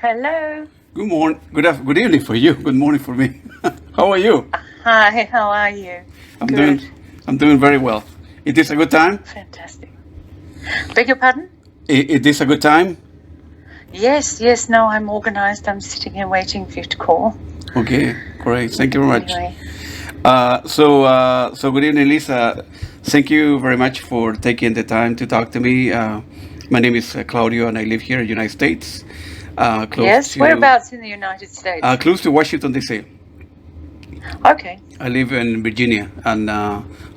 Hello. Good morning. Good evening for you. Good morning for me. How are you? Hi, how are you? Good. I'm doing very well. It is a good time? Fantastic. Beg your pardon? It is a good time? Yes, no, I'm organized. I'm sitting here waiting for you to call. Okay, great. Thank you very much. Anyway. So good evening, Lisa. Thank you very much for taking the time to talk to me. My name is Claudio, and I live here in the United States. Whereabouts in the United States? Close to Washington, D.C. Okay. I live in Virginia, and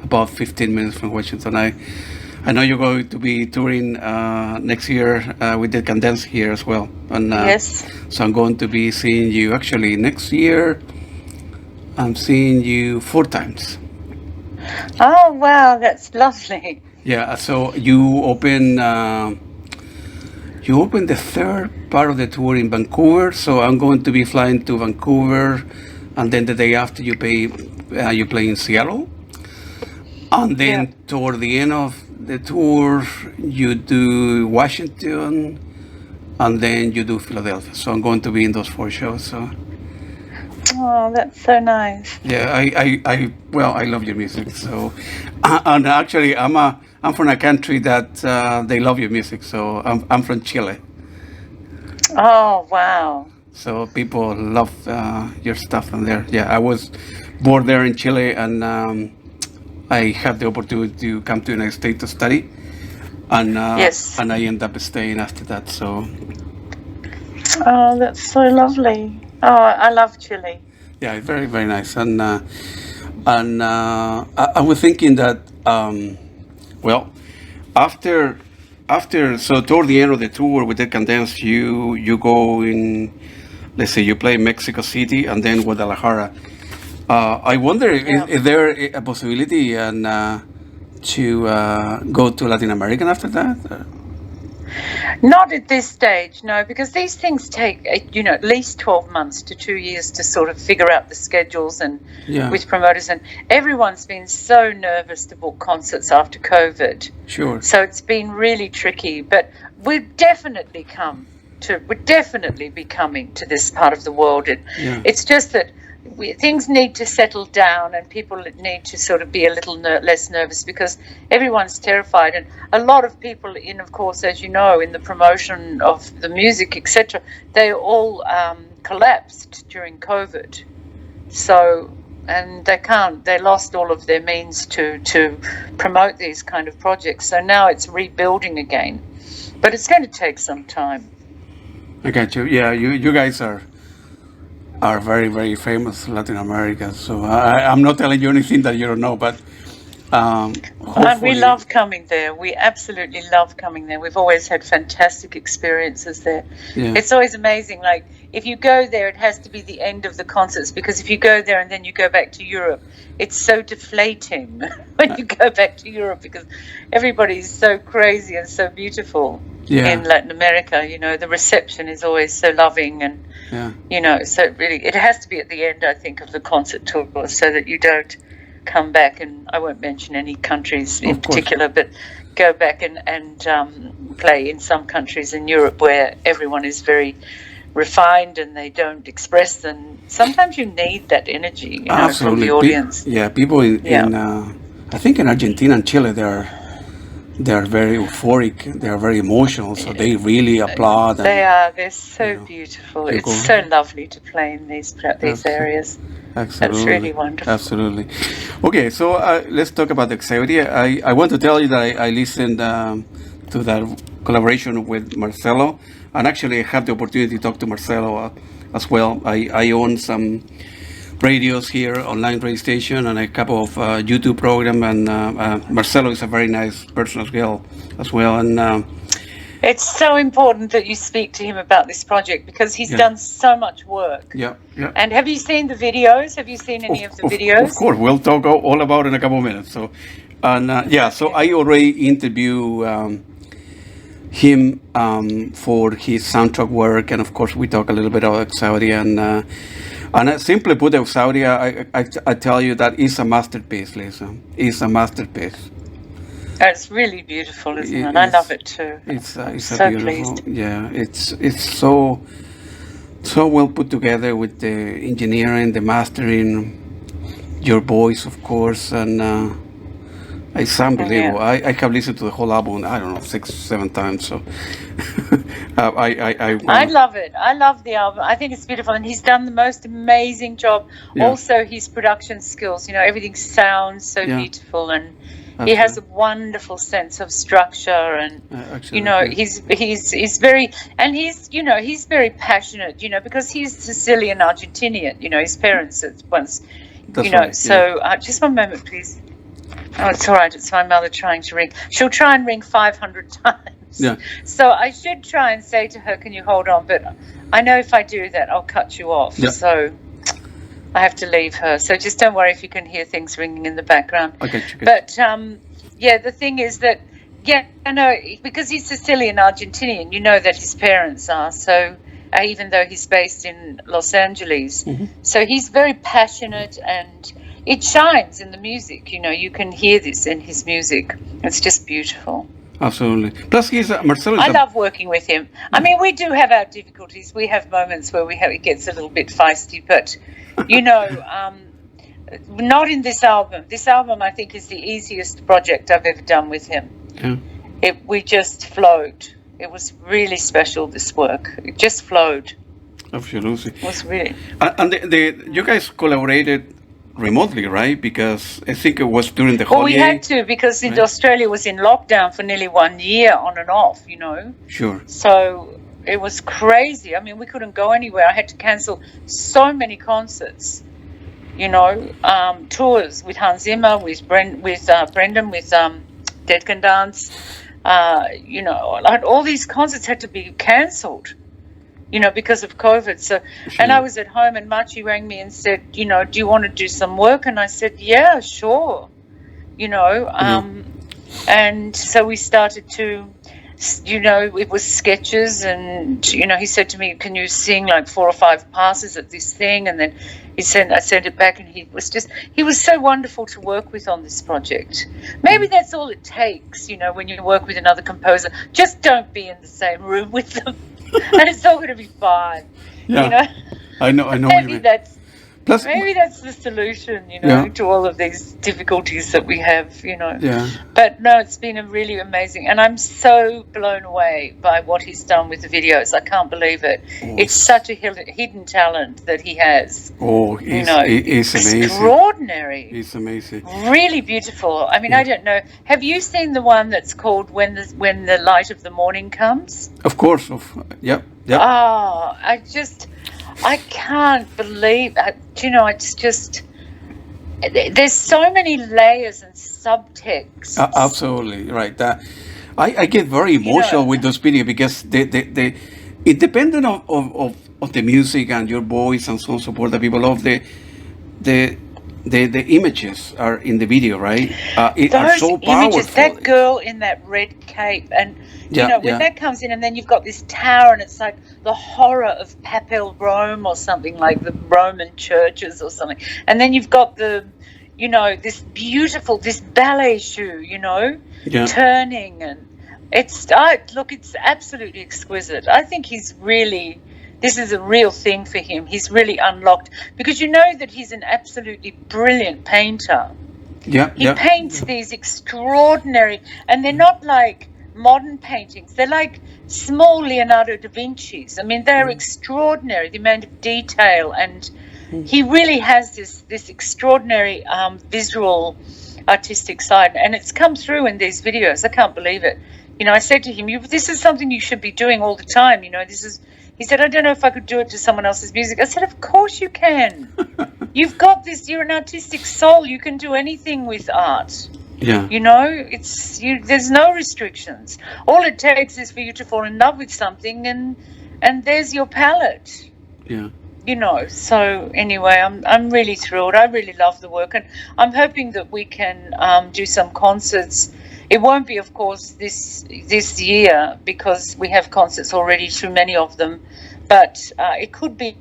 about 15 minutes from Washington. I know you're going to be touring next year with the Condensed here as well. And, yes. So I'm going to be seeing you actually next year. I'm seeing you 4 times. Oh, wow, that's lovely. Yeah, so you open the third part of the tour in Vancouver. So I'm going to be flying to Vancouver, and then the day after you play in Seattle. And then toward the end of the tour, you do Washington, and then you do Philadelphia. So I'm going to be in those 4 shows. So. Oh, that's so nice. Yeah, I love your music. So, and actually, I'm from a country that they love your music. So I'm from Chile. Oh, wow. So people love your stuff from there. Yeah, I was born there in Chile, and I had the opportunity to come to the United States to study, and and I ended up staying after that. So. Oh, that's so lovely. Oh, I love Chile. Yeah, very, very nice. And I was thinking that, so toward the end of the tour with the Condensed, you go in, let's say you play Mexico City and then Guadalajara. I wonder, is there a possibility to go to Latin America after that? Not at this stage, no, because these things take, at least 12 months to 2 years to sort of figure out the schedules and with promoters. And everyone's been so nervous to book concerts after COVID. Sure. So it's been really tricky, but we'll definitely be coming to this part of the world. It's just that things need to settle down, and people need to sort of be a little less nervous because everyone's terrified. And a lot of people, of course, as you know, in the promotion of the music, etc., they all collapsed during COVID. So, and they lost all of their means to promote these kind of projects. So now it's rebuilding again, but it's going to take some time. I got you. Yeah, you guys are very, very famous in Latin America. So I'm not telling you anything that you don't know, but we love coming there. We absolutely love coming there. We've always had fantastic experiences there. Yeah. It's always amazing. Like, if you go there, it has to be the end of the concerts, because if you go there and then you go back to Europe, it's so deflating when you go back to Europe, because everybody's so crazy and so beautiful. In Latin America, the reception is always so loving, and so it has to be at the end, I think, of the concert tour, so that you don't come back, and I won't mention any countries in particular, but go back and play in some countries in Europe where everyone is very refined and they don't express, and sometimes you need that energy from the audience. People in I think in Argentina and Chile, they are very euphoric. They are very emotional, so they really applaud. They're so beautiful. It's so lovely to play in these areas. Absolutely. That's really wonderful. Absolutely. Okay, so let's talk about Exaudia. I want to tell you that I listened to that collaboration with Marcello, and actually I have the opportunity to talk to Marcello as well. I own some radios here, online radio station, and a couple of YouTube program, and Marcello is a very nice person as well, and it's so important that you speak to him about this project, because he's done so much work. Yeah. And have you seen the videos? Have you seen any of the videos? Of course, we'll talk all about it in a couple of minutes. So, and so I already interviewed him for his soundtrack work, and of course we talk a little bit about Exaudia, and simply put, Exaudia, I tell you that is a masterpiece, Lisa. It's a masterpiece. It's really beautiful, isn't it? I love it too. It's so beautiful. Pleased. Yeah, it's so so well put together with the engineering, the mastering, your voice, of course, and it's unbelievable. I have listened to the whole album, I don't know, 6, 7 times. So I love it. I love the album. I think it's beautiful, and he's done the most amazing job. Yeah. Also, his production skills. Everything sounds so beautiful, and he has a wonderful sense of structure, and he's very, and he's very passionate. Because he's Sicilian Argentinian. His parents once. That's right, so just one moment, please. Oh, it's all right. It's my mother trying to ring. She'll try and ring 500 times. Yeah. So I should try and say to her, can you hold on? But I know if I do that, I'll cut you off. Yeah. So I have to leave her. So just don't worry if you can hear things ringing in the background. Okay. But, the thing is that, because he's Sicilian Argentinian, that his parents are. So even though he's based in Los Angeles. Mm-hmm. So he's very passionate, and it shines in the music. You can hear this in his music. It's just beautiful. Absolutely. Plus, he's Marcello. I love working with him. I mean, we do have our difficulties. We have moments where it gets a little bit feisty, but not in this album. This album, I think, is the easiest project I've ever done with him. Yeah. We just flowed. It was really special, this work. It just flowed. Absolutely. It was really. And you guys collaborated remotely, right? Because I think it was during the holiday. Well, we had to, because Australia was in lockdown for nearly 1 year, on and off, Sure. So it was crazy. I mean, we couldn't go anywhere. I had to cancel so many concerts, tours with Hans Zimmer, with Brendan, with Dead Can Dance. All these concerts had to be cancelled, because of COVID. So, sure. And I was at home, and Machi rang me and said, do you want to do some work? And I said, yeah, sure. And so we started to, it was sketches, and, he said to me, can you sing like 4 or 5 passes at this thing? And then I sent it back, and he was so wonderful to work with on this project. Maybe that's all it takes, when you work with another composer. Just don't be in the same room with them, and it's all going to be fine. Yeah. I know. Maybe that's the solution, to all of these difficulties that we have, Yeah. But no, it's been a really amazing, and I'm so blown away by what he's done with the videos. I can't believe it. Oh. It's such a hidden talent that he has. Oh, it's amazing. Extraordinary. It's amazing. Really beautiful. I mean, I don't know. Have you seen the one that's called When the Light of the Morning Comes? Of course. Yep. Oh, I can't believe, it's just, there's so many layers and subtexts. Absolutely, right. I get very emotional with those videos, because independent of the music and your voice and so on, so forth, the people love the images are in the video, right? Are so powerful. Images, that girl in that red cape, and when that comes in, and then you've got this tower, and it's like the horror of Papal Rome or something, like the Roman churches or something, and then you've got the, this beautiful, this ballet shoe, turning, and it's absolutely exquisite. I think this is a real thing for him. He's really unlocked, because that he's an absolutely brilliant painter. Yeah, he paints these extraordinary, and they're not like modern paintings. They're like small Leonardo da Vinci's. I mean, they're extraordinary, the amount of detail, and he really has this extraordinary visual, artistic side, and it's come through in these videos. I can't believe it. I said to him, this is something you should be doing all the time. He said, I don't know if I could do it to someone else's music. I said, of course you can. You've got this, you're an artistic soul. You can do anything with art. Yeah. There's no restrictions. All it takes is for you to fall in love with something, and there's your palette. Yeah. So anyway, I'm really thrilled. I really love the work, and I'm hoping that we can do some concerts. It won't be, of course, this year, because we have concerts already, too many of them, but it could be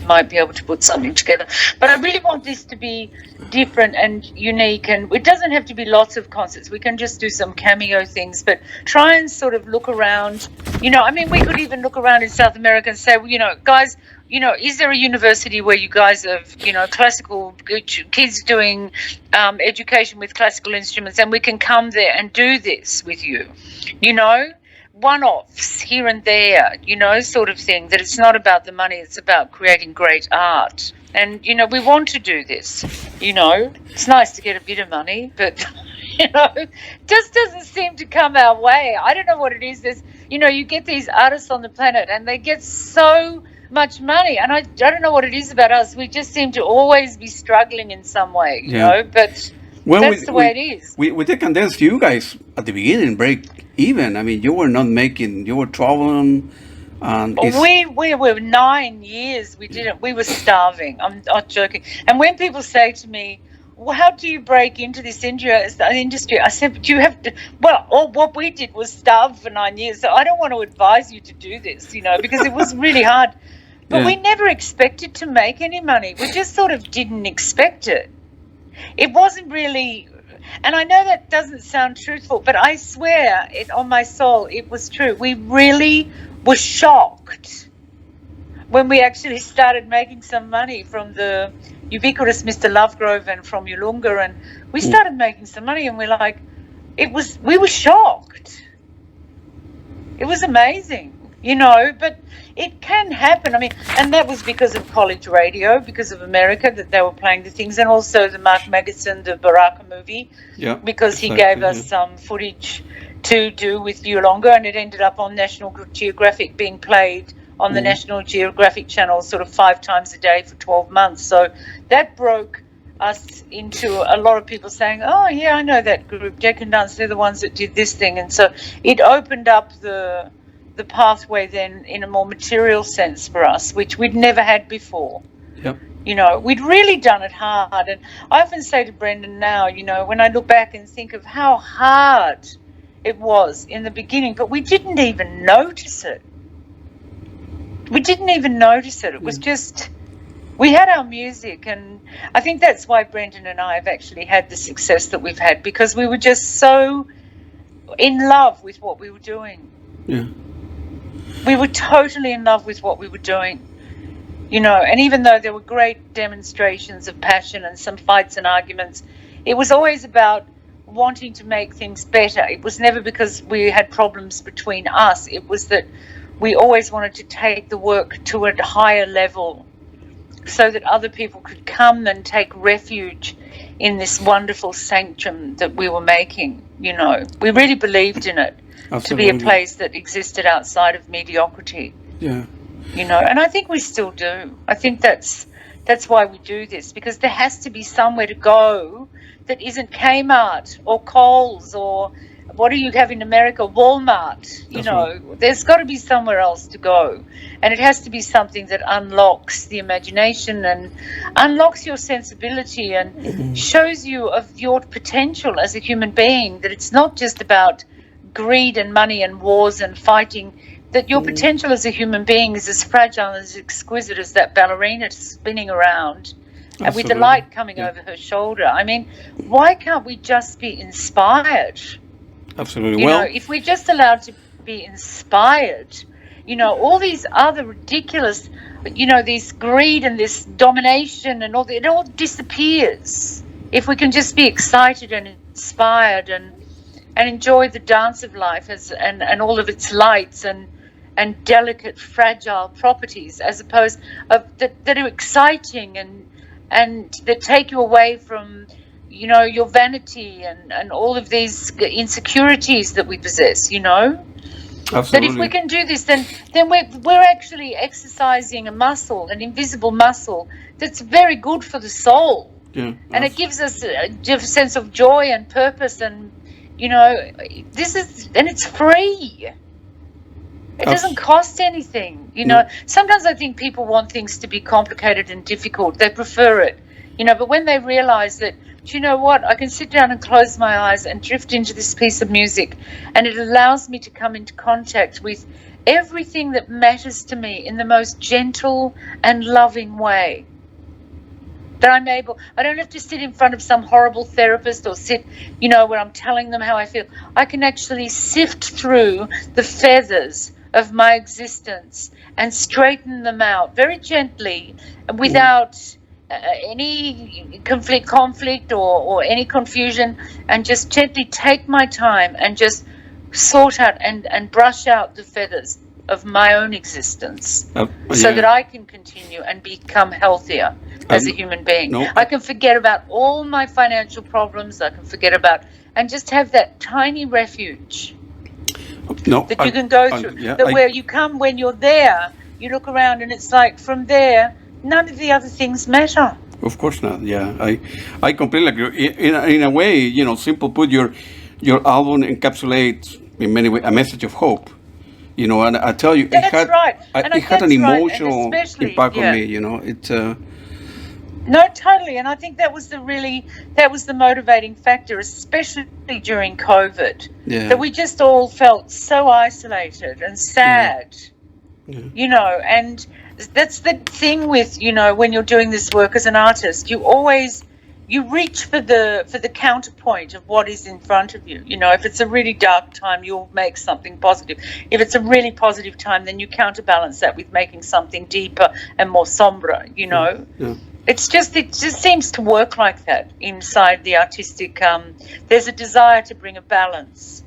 might be able to put something together. But I really want this to be different and unique, and it doesn't have to be lots of concerts. We can just do some cameo things, but try and sort of look around. You know, I mean, we could even look around in South America and say, well, you know, guys, you know, is there a university where you guys have, you know, classical kids doing education with classical instruments, and we can come there and do this with you, you know, one-offs here and there, you know, sort of thing, that it's not about the money, it's about creating great art. And, you know, we want to do this, you know. It's nice to get a bit of money, but, you know, it just doesn't seem to come our way. I don't know what it is. There's, you know, you get these artists on the planet and they get so much money, and I don't know what it is about us. We just seem to always be struggling in some way, you know, but that's the way it is. We take condensed, you guys at the beginning break even. I mean, you were not making, you were traveling. We were 9 years. We were starving. I'm not joking. And when people say to me, well, how do you break into this industry? I said, do you have to? Well, all what we did was starve for 9 years. So I don't want to advise you to do this, you know, because it was really hard. But we never expected to make any money. We just sort of didn't expect it. It wasn't really, and I know that doesn't sound truthful, but I swear it on my soul, it was true. We really were shocked when we actually started making some money from the ubiquitous Mr. Lovegrove and from Yulunga, and we started making some money, and we're like, we were shocked. It was amazing, you know, but it can happen. I mean, and that was because of college radio, because of America, that they were playing the things, and also the Mark Magidson, the Baraka movie, because he gave us some footage to do with Yulunga, and it ended up on National Geographic, being played on the National Geographic channel sort of 5 times a day for 12 months. So that broke us into a lot of people saying, oh, yeah, I know that group, Jack and Dance, they're the ones that did this thing. And so it opened up the pathway then in a more material sense for us, which we'd never had before. You know, we'd really done it hard. And I often say to Brendan now, you know, when I look back and think of how hard it was in the beginning, but we didn't even notice it. We didn't even notice it. It was just, we had our music, and I think that's why Brendan and I have actually had the success that we've had, because we were just so in love with what we were doing. We were totally in love with what we were doing, you know, and even though there were great demonstrations of passion and some fights and arguments, it was always about wanting to make things better. It was never because we had problems between us. It was that we always wanted to take the work to a higher level so that other people could come and take refuge in this wonderful sanctum that we were making, you know. We really believed in it. Absolutely. To be a place that existed outside of mediocrity. You know, and I think we still do. I think that's why we do this, because there has to be somewhere to go that isn't Kmart or Kohl's or what do you have in America, Walmart, you know. There's got to be somewhere else to go, and it has to be something that unlocks the imagination and unlocks your sensibility and shows you of your potential as a human being, that it's not just about greed and money and wars and fighting, that your potential as a human being is as fragile and as exquisite as that ballerina spinning around and with the light coming over her shoulder. I mean, why can't we just be inspired? Absolutely. You know, if we're just allowed to be inspired, you know, all these other ridiculous, you know, this greed and this domination and all that, it all disappears if we can just be excited and inspired and enjoy the dance of life and all of its lights and delicate, fragile properties, as opposed that are exciting and that take you away from, you know, your vanity and all of these insecurities that we possess, you know. Absolutely. That if we can do this, then we're actually exercising a muscle, an invisible muscle that's very good for the soul. And it gives us a sense of joy and purpose, and you know, it's free. It doesn't cost anything, you know. Sometimes I think people want things to be complicated and difficult. They prefer it, you know, but when they realize that, do you know what, I can sit down and close my eyes and drift into this piece of music, and it allows me to come into contact with everything that matters to me in the most gentle and loving way. That I don't have to sit in front of some horrible therapist or sit, where I'm telling them how I feel. I can actually sift through the feathers of my existence and straighten them out very gently without any conflict or any confusion, and just gently take my time and just sort out and brush out the feathers of my own existence so that I can continue and become healthier as a human being. I can forget about all my financial problems. I can forget about and just have that tiny refuge that you can go through. Where you come when you're there, you look around and it's like from there, none of the other things matter. Of course not. Yeah, I completely agree. In a way, simple put, your album encapsulates in many ways a message of hope. And I tell you, it had an emotional impact on me. No, totally, and I think that was the motivating factor, especially during COVID. That we just all felt so isolated and sad. And that's the thing with when you're doing this work as an artist, you reach for the counterpoint of what is in front of you. If it's a really dark time, you'll make something positive. If it's a really positive time, then you counterbalance that with making something deeper and more sombre. It just seems to work like that inside the artistic. There's a desire to bring a balance.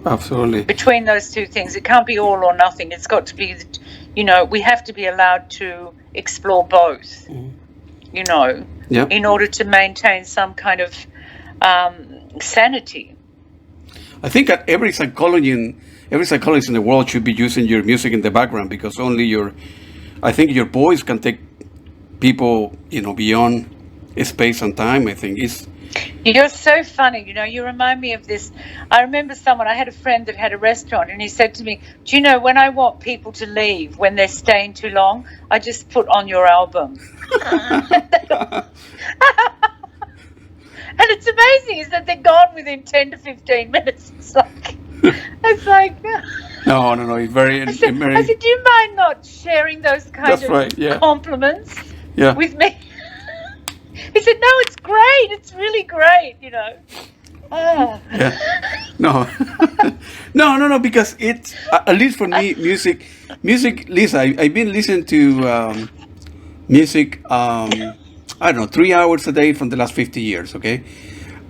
Absolutely. Between those two things, it can't be all or nothing. It's got to be, we have to be allowed to explore both. In order to maintain some kind of sanity. I think that every psychologist in the world should be using your music in the background, because I think your voice can take people, beyond space and time. I think You're so funny. You remind me of this. I remember I had a friend that had a restaurant, and he said to me, do you know, when I want people to leave, when they're staying too long, I just put on your album. And it's amazing is that they're gone within 10 to 15 minutes. It's like no, it's very. I said, do you mind not sharing those kind of compliments with me? He said, no, it's great. It's really great, Yeah. No. No, because it's, at least for me, music, Lisa, I've been listening to music, I don't know, 3 hours a day from the last 50 years, okay?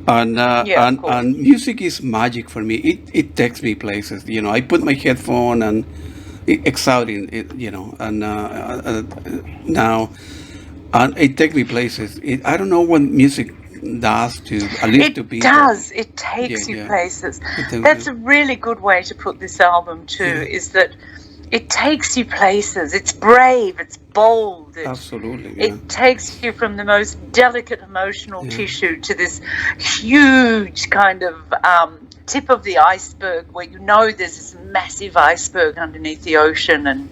And music is magic for me. It takes me places, I put my headphone and Exaudia, and now, and it takes me places. I don't know what music does to people. It does. It takes you places. That's a really good way to put this album too. Is that it takes you places. It's brave. It's bold. Absolutely. It takes you from the most delicate emotional tissue to this huge kind of tip of the iceberg, where there's this massive iceberg underneath the ocean, and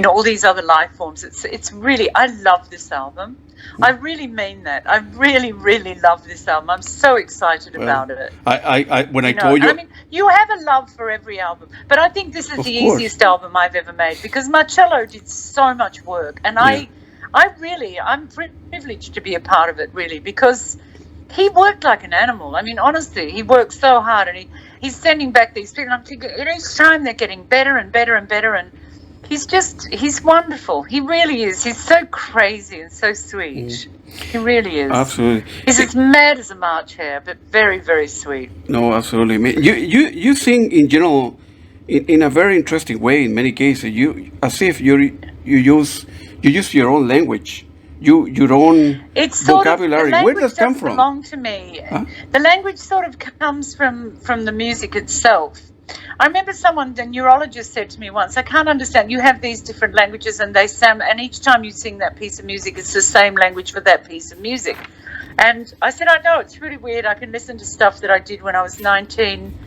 all these other life forms. It's really, I love this album. I really mean that. I really, really love this album. I'm so excited about it. I told you, I mean, you have a love for every album, but I think this is the easiest album I've ever made, because Marcello did so much work, and I'm privileged to be a part of it, really, because he worked like an animal. I mean, honestly, he worked so hard, and he's sending back these people. I'm thinking, each time they're getting better and better and better, and he's wonderful. He really is. He's so crazy and so sweet. He really is. Absolutely. He's as mad as a March hare, but very, very sweet. No, absolutely. You sing in general in a very interesting way. In many cases, as if you use your own language, your own vocabulary. Where does that come from? Belong to me. Huh? The language sort of comes from the music itself. I remember the neurologist said to me once, I can't understand, you have these different languages and they sound, and each time you sing that piece of music, it's the same language for that piece of music. And I said, I know, it's really weird. I can listen to stuff that I did when I was 19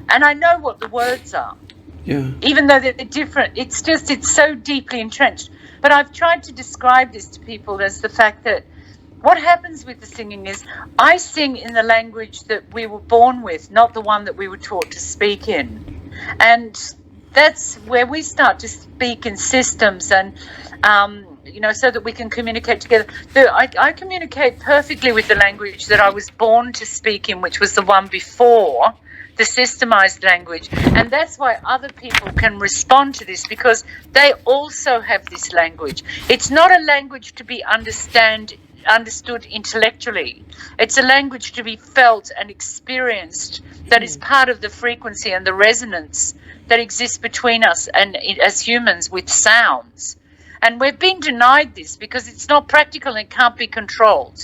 and I know what the words are. Yeah. Even though they're different, it's so deeply entrenched. But I've tried to describe this to people as the fact that what happens with the singing is I sing in the language that we were born with, not the one that we were taught to speak in. And that's where we start to speak in systems and, so that we can communicate together. I communicate perfectly with the language that I was born to speak in, which was the one before, the systemized language. And that's why other people can respond to this, because they also have this language. It's not a language to be understood intellectually. It's a language to be felt and experienced, that is part of the frequency and the resonance that exists between us and as humans with sounds. And we've been denied this because it's not practical and can't be controlled.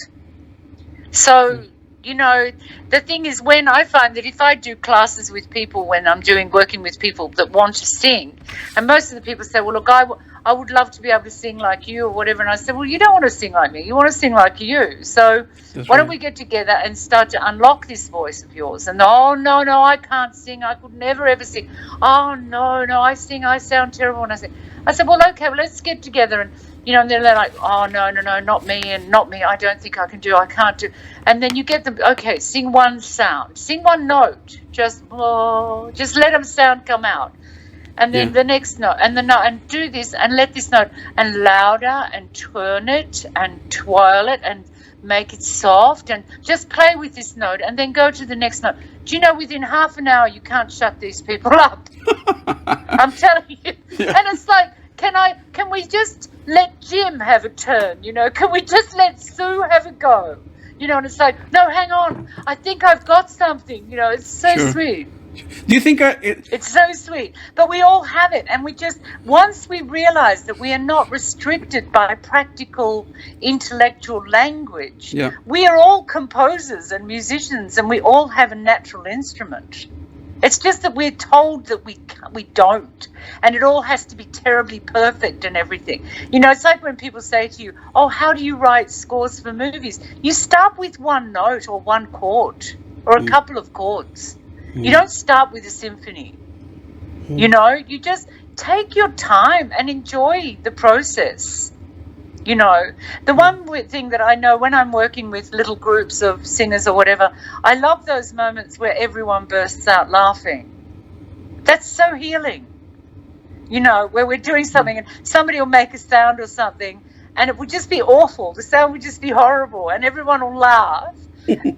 So, the thing is, when I find that if I do classes with people, when I'm working with people that want to sing, and most of the people say, well, look, I would love to be able to sing like you or whatever. And I said, well, you don't want to sing like me. You want to sing like you. So why don't we get together and start to unlock this voice of yours? And, oh, no, I can't sing. I could never, ever sing. Oh, no, I sing. I sound terrible when I sing. I said, well, okay, well, let's get together. And, and then they're like, oh, no, not me and not me. I don't think I can't do. And then you get them, okay, sing one sound. Sing one note. Just let them sound come out. And then the next note, and the note, and do this, and let this note, and louder, and turn it, and twirl it, and make it soft, and just play with this note, and then go to the next note. Do you know, within half an hour, you can't shut these people up. I'm telling you. Yeah. And it's like, can we just let Jim have a turn? Can we just let Sue have a go? And it's like, no, hang on. I think I've got something. It's so sweet. Do you think it's so sweet? But we all have it, and once we realize that we are not restricted by practical intellectual language, we are all composers and musicians, and we all have a natural instrument. It's just that we're told that we don't, and it all has to be terribly perfect and everything. It's like when people say to you, oh, how do you write scores for movies? You start with one note or one chord or a couple of chords. You don't start with a symphony. You just take your time and enjoy the process. The one thing that I know when I'm working with little groups of singers or whatever, I love those moments where everyone bursts out laughing. That's so healing. Where we're doing something and somebody will make a sound or something and it would just be awful. The sound would just be horrible and everyone will laugh,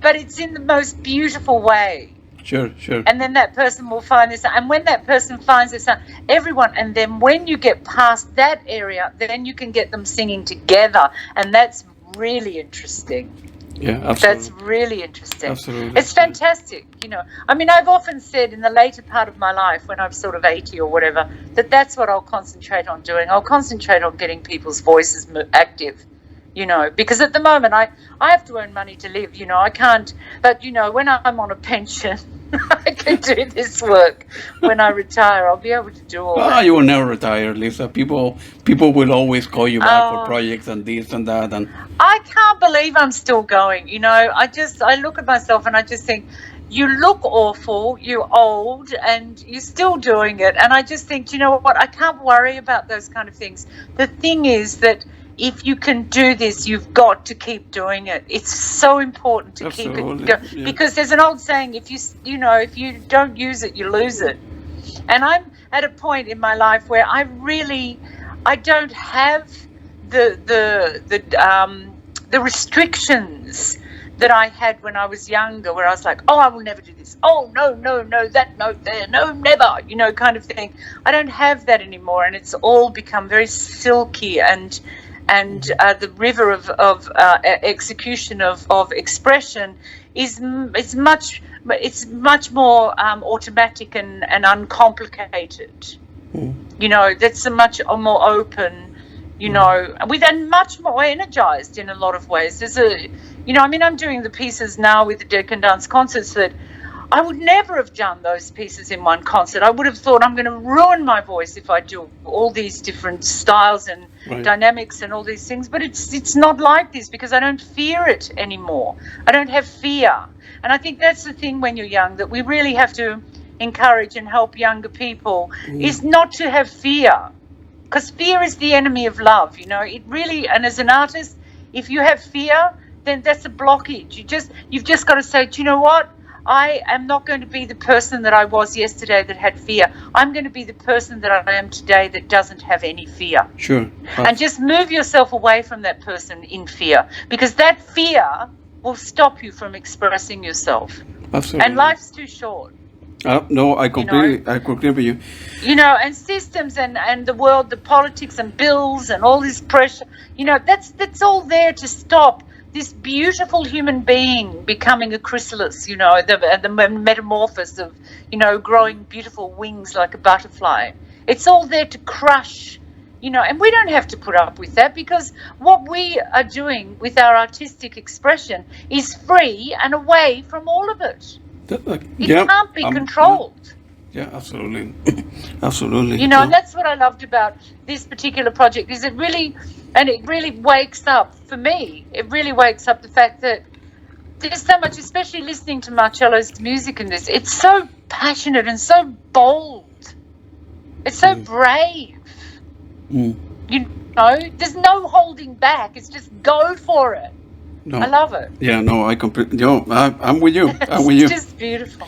but it's in the most beautiful way. Sure. And then that person will find this, and when that person finds this, everyone, and then when you get past that area, then you can get them singing together, and that's really interesting. Yeah, absolutely. That's really interesting. Absolutely. It's fantastic, I've often said in the later part of my life, when I'm sort of 80 or whatever, that's what I'll concentrate on doing. I'll concentrate on getting people's voices active. Because at the moment I have to earn money to live, I can't, but when I'm on a pension, I can do this work. When I retire, I'll be able to do all that. You will never retire, Lisa. People will always call you back for projects and this and that. And I can't believe I'm still going, I look at myself and I just think, you look awful, you're old, and you're still doing it. And I just think, you know what, I can't worry about those kind of things. The thing is that if you can do this, you've got to keep doing it. It's so important to keep it going, because there's an old saying: if you don't use it, you lose it. And I'm at a point in my life where I don't have the restrictions that I had when I was younger, where I was like, oh, I will never do this. Oh, no, that note there, no, never, kind of thing. I don't have that anymore, and it's all become very silky and the river of execution of expression is much more automatic and uncomplicated. That's a much more open, and much more energized in a lot of ways. There's I'm doing the pieces now with the Dead Can Dance concerts that I would never have done those pieces in one concert. I would have thought, I'm going to ruin my voice if I do all these different styles and dynamics and all these things. But it's not like this, because I don't fear it anymore. I don't have fear. And I think that's the thing when you're young, that we really have to encourage and help younger people, is not to have fear. Because fear is the enemy of love, It really, and as an artist, if you have fear, then that's a blockage. You've just got to say, do you know what? I am not going to be the person that I was yesterday that had fear. I'm going to be the person that I am today that doesn't have any fear. Sure. And just move yourself away from that person in fear, because that fear will stop you from expressing yourself. Absolutely. And life's too short. No, I completely agree with you. You know, and systems and the world, the politics and bills and all this pressure, you know, that's all there to stop this beautiful human being becoming a chrysalis, you know, the metamorphosis of, you know, growing beautiful wings like a butterfly. It's all there to crush, you know, and we don't have to put up with that, because what we are doing with our artistic expression is free and away from all of it. It can't be controlled. Yeah, absolutely. Absolutely. You know, and that's what I loved about this particular project, is it really wakes up, for me, it really wakes up the fact that there's so much, especially listening to Marcello's music in this, it's so passionate and so bold. It's so brave. You know, there's no holding back. It's just go for it. No. I love it. Yeah, no, I completely. No, I'm with you. I'm with you. It's just beautiful.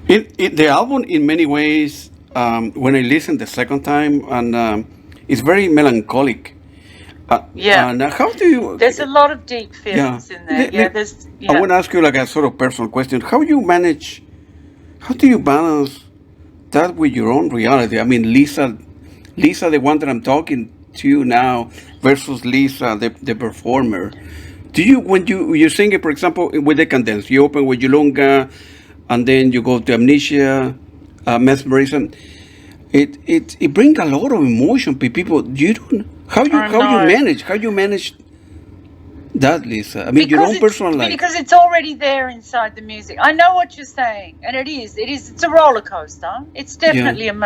The album, in many ways, when I listened the second time, and it's very melancholic. And how do you? There's a lot of deep feelings in there. I want to ask you like a sort of personal question. How do you balance that with your own reality? I mean, Lisa, the one that I'm talking to you now, versus Lisa, the performer. Do you, when you sing it, for example, with Decadence, you open with Yulunga, and then you go to Amnesia, Mesmerism. It brings a lot of emotion. People, how you manage that, Lisa? I mean, your own personal life. Because it's already there inside the music. I know what you're saying, and it's a roller coaster. It's definitely an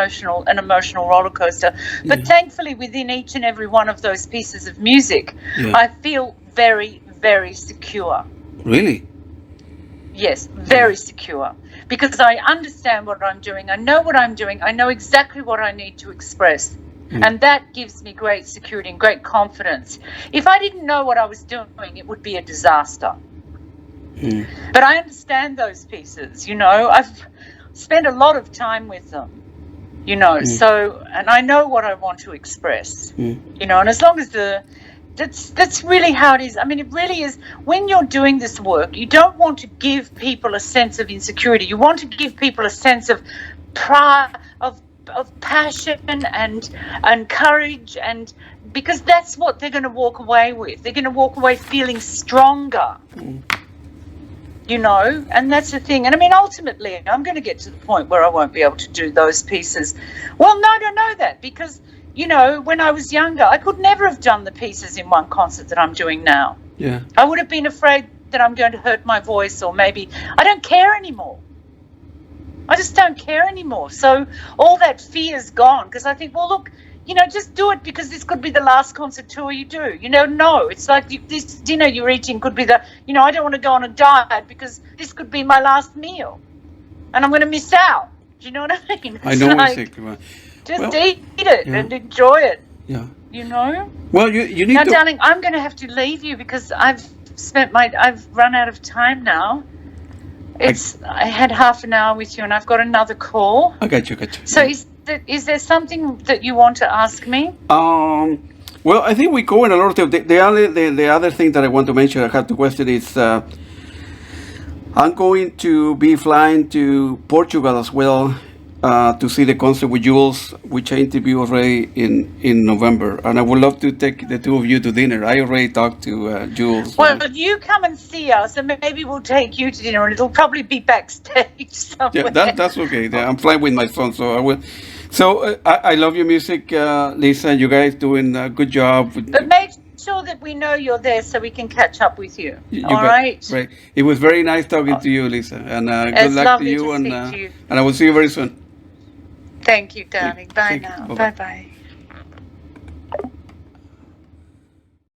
emotional roller coaster. But thankfully, within each and every one of those pieces of music, I feel very, very secure. Really? Yes, very secure. Because I understand what I'm doing. I know what I'm doing. I know exactly what I need to express. And that gives me great security and great confidence. If I didn't know what I was doing, it would be a disaster. But I understand those pieces, you know. I've spent a lot of time with them, you know. So, and I know what I want to express, you know. And as long as that's really how it is. I mean, it really is. When you're doing this work, you don't want to give people a sense of insecurity. You want to give people a sense of pride, of passion and courage, and because that's what they're going to walk away with. They're going to walk away feeling stronger, you know. And that's the thing. And I mean, ultimately, I'm going to get to the point where I won't be able to do those pieces. Well, no, I don't know that, because you know, when I was younger, I could never have done the pieces in one concert that I'm doing now. Yeah. I would have been afraid that I'm going to hurt my voice, or maybe I don't care anymore. I just don't care anymore. So all that fear's gone, because I think, well, look, you know, just do it, because this could be the last concert tour you do. You know, no, it's like this dinner you're eating could be you know, I don't want to go on a diet because this could be my last meal and I'm going to miss out. Do you know what I mean? I know exactly. Just eat it and enjoy it. Yeah. You know? Well, you need now, darling, I'm going to have to leave you because I've run out of time now. I had half an hour with you and I've got another call. I got you. So is there something that you want to ask me? Well, I think we go in a lot of the other thing that I want to mention, I have to question is I'm going to be flying to Portugal as well. To see the concert with Jules, which I interviewed already in November, and I would love to take the two of you to dinner. I already talked to Jules. Well, you come and see us, and maybe we'll take you to dinner, and it'll probably be backstage somewhere. Yeah, that's okay. I'm flying with my son, so I will. So I love your music, Lisa. You guys doing a good job. But make sure that we know you're there so we can catch up with you. All right? Right. It was very nice talking to you, Lisa, and good luck to you, and I will see you very soon. Thank you, darling. Bye now. Bye-bye.